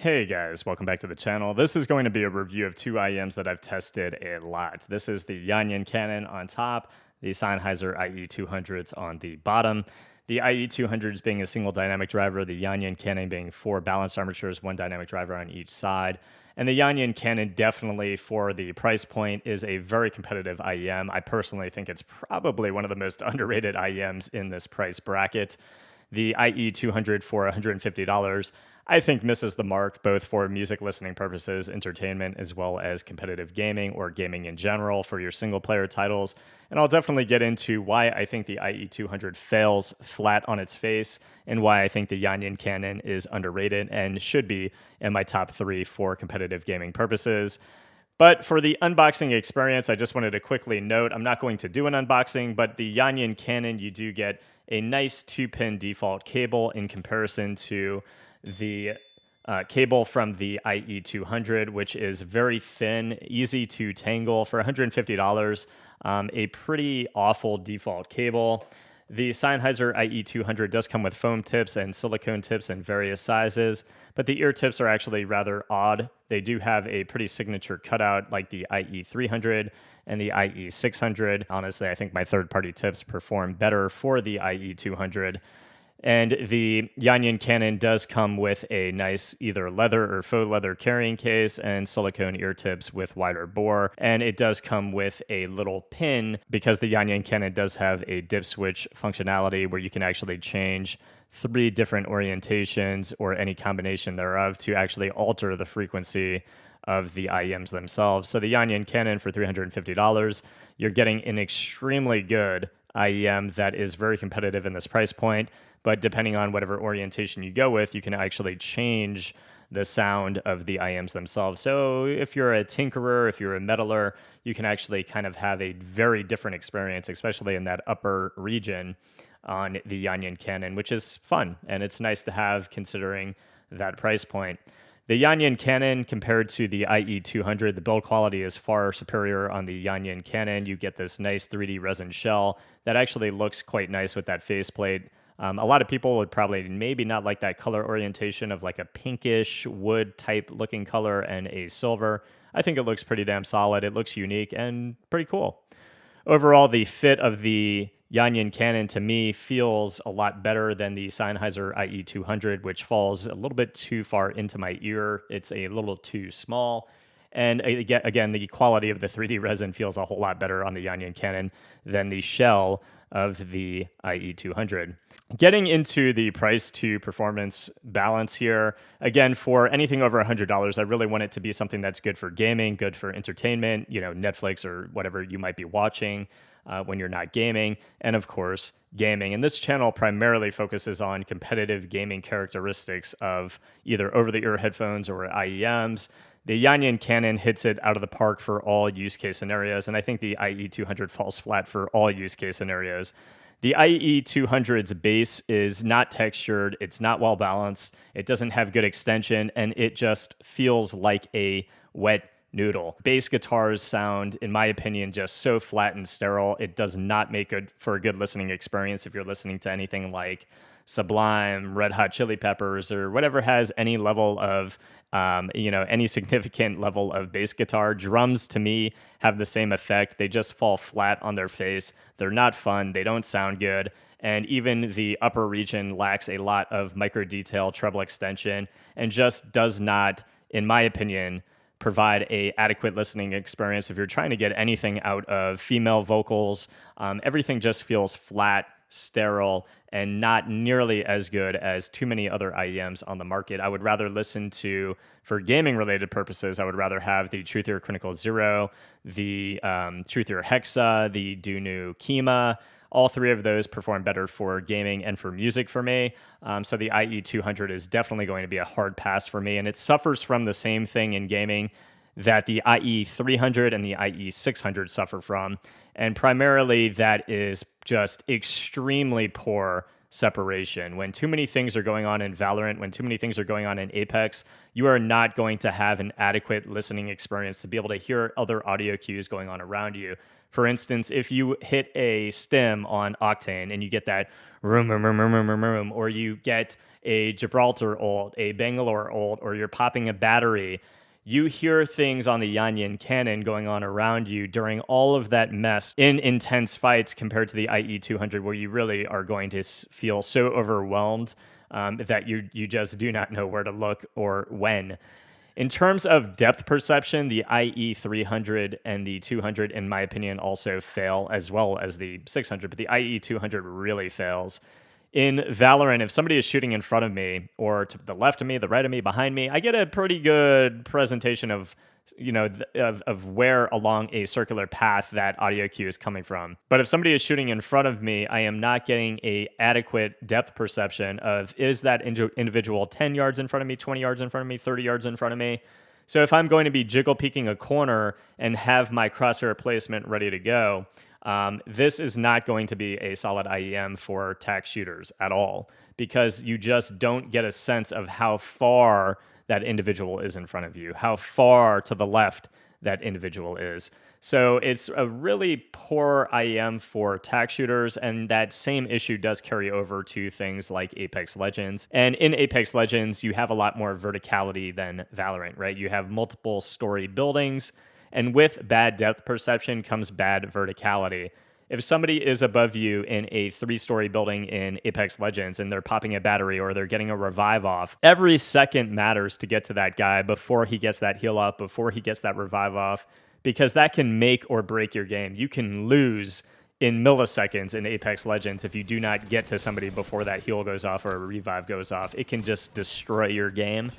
Hey guys, welcome back to the channel. This is going to be a review of two IEMs that I've tested a lot. This is the Yanyin Canon on top, the Sennheiser IE200s on the bottom. The IE200s being a single dynamic driver, the Yanyin Canon being 4 balanced armatures, 1 dynamic driver on each side. And the Yanyin Canon definitely, for the price point, is a very competitive IEM. I personally think it's probably one of the most underrated IEMs in this price bracket. The IE200 for $150, I think misses the mark both for music listening purposes, entertainment, as well as competitive gaming or gaming in general for your single player titles. And I'll definitely get into why I think the IE200 fails flat on its face and why I think the Yanyin Canon is underrated and should be in my top 3 for competitive gaming purposes. But for the unboxing experience, I just wanted to quickly note, I'm not going to do an unboxing, but the Yanyin Canon, you do get a nice 2-pin default cable in comparison to the cable from the IE200, which is very thin, easy to tangle for $150, a pretty awful default cable. The Signheiser IE200 does come with foam tips and silicone tips in various sizes, but the ear tips are actually rather odd. They do have a pretty signature cutout like the IE300 and the IE600. Honestly, I think my third-party tips perform better for the IE200. And the Yanyin Canon does come with a nice either leather or faux leather carrying case and silicone ear tips with wider bore. And it does come with a little pin because the Yanyin Canon does have a dip switch functionality where you can actually change 3 different orientations or any combination thereof to actually alter the frequency of the IEMs themselves. So the Yanyin Canon for $350, you're getting an extremely good IEM that is very competitive in this price point. But depending on whatever orientation you go with, you can actually change the sound of the IEMs themselves. So if you're a tinkerer, if you're a metaler, you can actually kind of have a very different experience, especially in that upper region on the Yanyin Canon, which is fun. And it's nice to have considering that price point. The Yanyin Canon compared to the IE200, the build quality is far superior on the Yanyin Canon. You get this nice 3D resin shell that actually looks quite nice with that faceplate. A lot of people would probably maybe not like that color orientation of like a pinkish wood type looking color and a silver. I think it looks pretty damn solid. It looks unique and pretty cool. Overall, the fit of the Yanyin Canon to me feels a lot better than the Sennheiser IE200, which falls a little bit too far into my ear. It's a little too small. And again, the quality of the 3D resin feels a whole lot better on the Yanyin Canon than the shell of the IE200. Getting into the price to performance balance here, again, for anything over $100, I really want it to be something that's good for gaming, good for entertainment, Netflix or whatever you might be watching when you're not gaming, and of course, gaming. And this channel primarily focuses on competitive gaming characteristics of either over-the-ear headphones or IEMs. The Yanyin Canon hits it out of the park for all use case scenarios, and I think the IE200 falls flat for all use case scenarios. The IE200's base is not textured, it's not well balanced, it doesn't have good extension, and it just feels like a wet noodle. Bass guitars sound, in my opinion, just so flat and sterile. It does not make good for a good listening experience if you're listening to anything like Sublime, Red Hot Chili Peppers, or whatever has any level of, any significant level of bass guitar. Drums, to me, have the same effect. They just fall flat on their face. They're not fun. They don't sound good. And even the upper region lacks a lot of micro detail, treble extension, and just does not, in my opinion, provide a adequate listening experience. If you're trying to get anything out of female vocals, everything just feels flat, sterile, and not nearly as good as too many other IEMs on the market. I would rather listen to, for gaming related purposes, I would rather have the Truth-Ear Clinical Zero, the Truth-Ear Hexa, the Dunu Kima. All 3 of those perform better for gaming and for music for me. So the IE200 is definitely going to be a hard pass for me, and it suffers from the same thing in gaming that the IE300 and the IE600 suffer from. And primarily that is just extremely poor separation. When too many things are going on in Valorant, when too many things are going on in Apex, you are not going to have an adequate listening experience to be able to hear other audio cues going on around you. For instance, if you hit a stim on Octane and you get that room, or you get a Gibraltar ult, a Bangalore ult, or you're popping a battery, you hear things on the Yanyin Canon going on around you during all of that mess in intense fights compared to the IE200, where you really are going to feel so overwhelmed that you just do not know where to look or when. In terms of depth perception, the IE300 and the 200, in my opinion, also fail, as well as the 600, but the IE200 really fails. In Valorant, if somebody is shooting in front of me, or to the left of me, the right of me, behind me, I get a pretty good presentation of, of where along a circular path that audio cue is coming from. But if somebody is shooting in front of me, I am not getting a adequate depth perception of, is that individual 10 yards in front of me, 20 yards in front of me, 30 yards in front of me? So if I'm going to be jiggle peeking a corner and have my crosshair placement ready to go, this is not going to be a solid IEM for tac shooters at all, because you just don't get a sense of how far that individual is in front of you, how far to the left that individual is. So it's a really poor IEM for tac shooters, and that same issue does carry over to things like Apex Legends. And in Apex Legends, you have a lot more verticality than Valorant, right? You have multiple story buildings, and with bad depth perception comes bad verticality. If somebody is above you in a 3-story building in Apex Legends and they're popping a battery or they're getting a revive off, every second matters to get to that guy before he gets that heal off, before he gets that revive off, because that can make or break your game. You can lose in milliseconds in Apex Legends if you do not get to somebody before that heal goes off or a revive goes off. It can just destroy your game.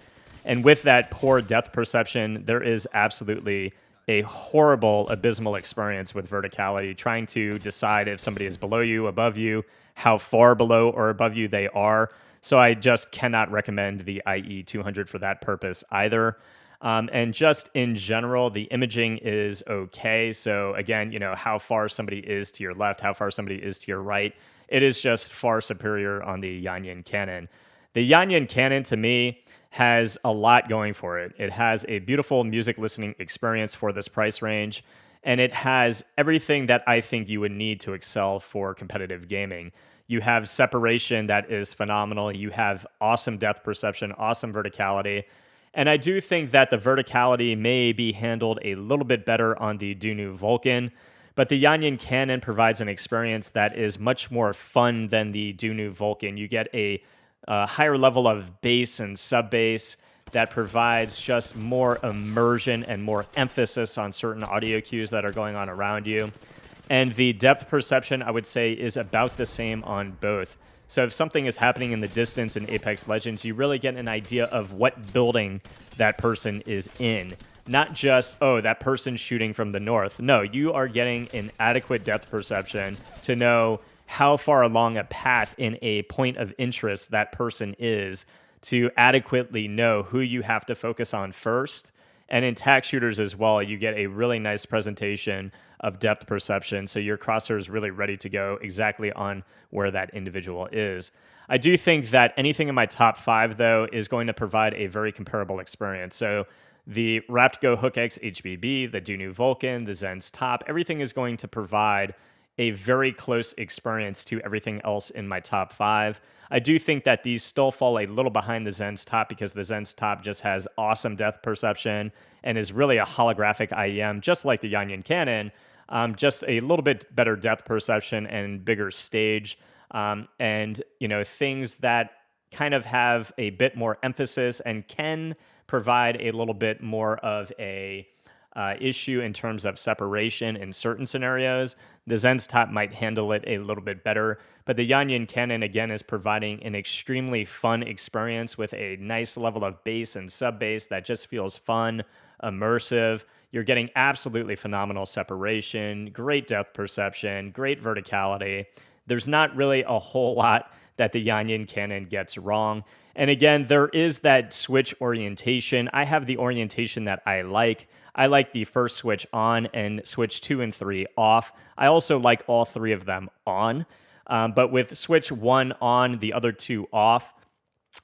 And with that poor depth perception, there is absolutely a horrible, abysmal experience with verticality, trying to decide if somebody is below you, above you, how far below or above you they are. So I just cannot recommend the IE200 for that purpose either. And just in general, the imaging is okay. So again, how far somebody is to your left, how far somebody is to your right, it is just far superior on the Yanyin Canon. The Yanyin Canon, to me, has a lot going for it. It has a beautiful music listening experience for this price range, and it has everything that I think you would need to excel for competitive gaming. You have separation that is phenomenal. You have awesome depth perception, awesome verticality. And I do think that the verticality may be handled a little bit better on the Dunu Vulcan, but the Yanyin Canon provides an experience that is much more fun than the Dunu Vulcan. You get a higher level of bass and sub-bass that provides just more immersion and more emphasis on certain audio cues that are going on around you. And the depth perception, I would say, is about the same on both. So if something is happening in the distance in Apex Legends, you really get an idea of what building that person is in. Not just, oh, that person's shooting from the north. No, you are getting an adequate depth perception to know how far along a path in a point of interest that person is, to adequately know who you have to focus on first. And in tac shooters as well, you get a really nice presentation of depth perception, so your crosshair is really ready to go exactly on where that individual is. I do think that anything in my top 5, though, is going to provide a very comparable experience. So the Raptgo Hook X HBB, the Dunu Vulcan, the Zen's Top, everything is going to provide a very close experience to everything else in my top 5. I do think that these still fall a little behind the Zen's Top, because the Zen's Top just has awesome depth perception and is really a holographic IEM, just like the Yanyin Canon, just a little bit better depth perception and bigger stage, and things that kind of have a bit more emphasis and can provide a little bit more of a issue in terms of separation in certain scenarios. The Zen's Top might handle it a little bit better, but the Yanyin Canon, again, is providing an extremely fun experience with a nice level of bass and sub-bass that just feels fun, immersive. You're getting absolutely phenomenal separation, great depth perception, great verticality. There's not really a whole lot that the Yanyin Canon gets wrong. And again, there is that switch orientation. I have the orientation that I like. I like the first switch on and switch 2 and 3 off. I also like all 3 of them on. But with switch one on, the other two off,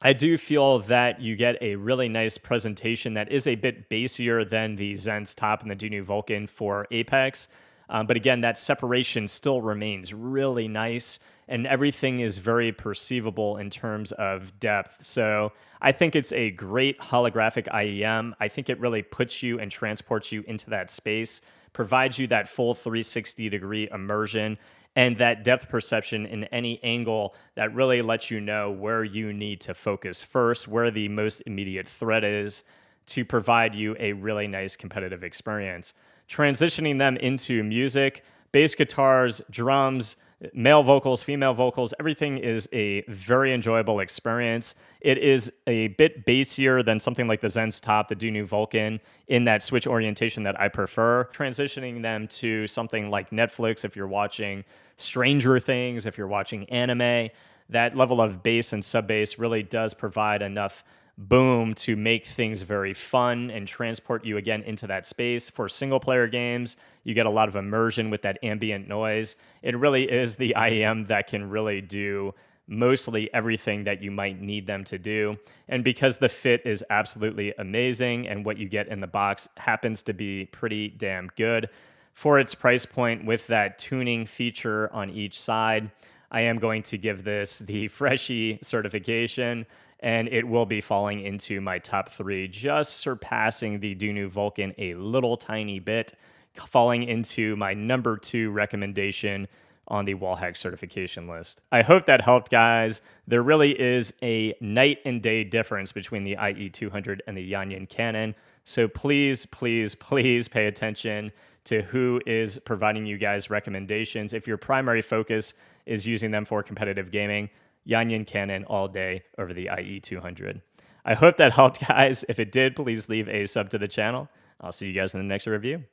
I do feel that you get a really nice presentation that is a bit bassier than the Zen's Top and the Dunu Vulcan for Apex. But again, that separation still remains really nice, and everything is very perceivable in terms of depth. So I think it's a great holographic IEM. I think it really puts you and transports you into that space, provides you that full 360-degree immersion, and that depth perception in any angle that really lets you know where you need to focus first, where the most immediate threat is, to provide you a really nice competitive experience. Transitioning them into music, bass guitars, drums, male vocals, female vocals, everything is a very enjoyable experience. It is a bit bassier than something like the Zen's Top, the Dunu Vulcan, in that switch orientation that I prefer. Transitioning them to something like Netflix, if you're watching Stranger Things, if you're watching anime, that level of bass and sub bass really does provide enough boom to make things very fun and transport you again into that space. For single player games, you get a lot of immersion with that ambient noise. It really is the IEM that can really do mostly everything that you might need them to do. And because the fit is absolutely amazing and what you get in the box happens to be pretty damn good, for its price point with that tuning feature on each side, I am going to give this the Freshie certification, and it will be falling into my top 3, just surpassing the Dunu Vulcan a little tiny bit, falling into my number 2 recommendation on the Wallhack certification list. I hope that helped, guys. There really is a night and day difference between the IE200 and the Yanyin Canon, so please, please, please pay attention to who is providing you guys recommendations. If your primary focus is using them for competitive gaming, Yanyin Canon all day over the IE200. I hope that helped, guys. If it did, please leave a sub to the channel. I'll see you guys in the next review.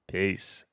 Peace.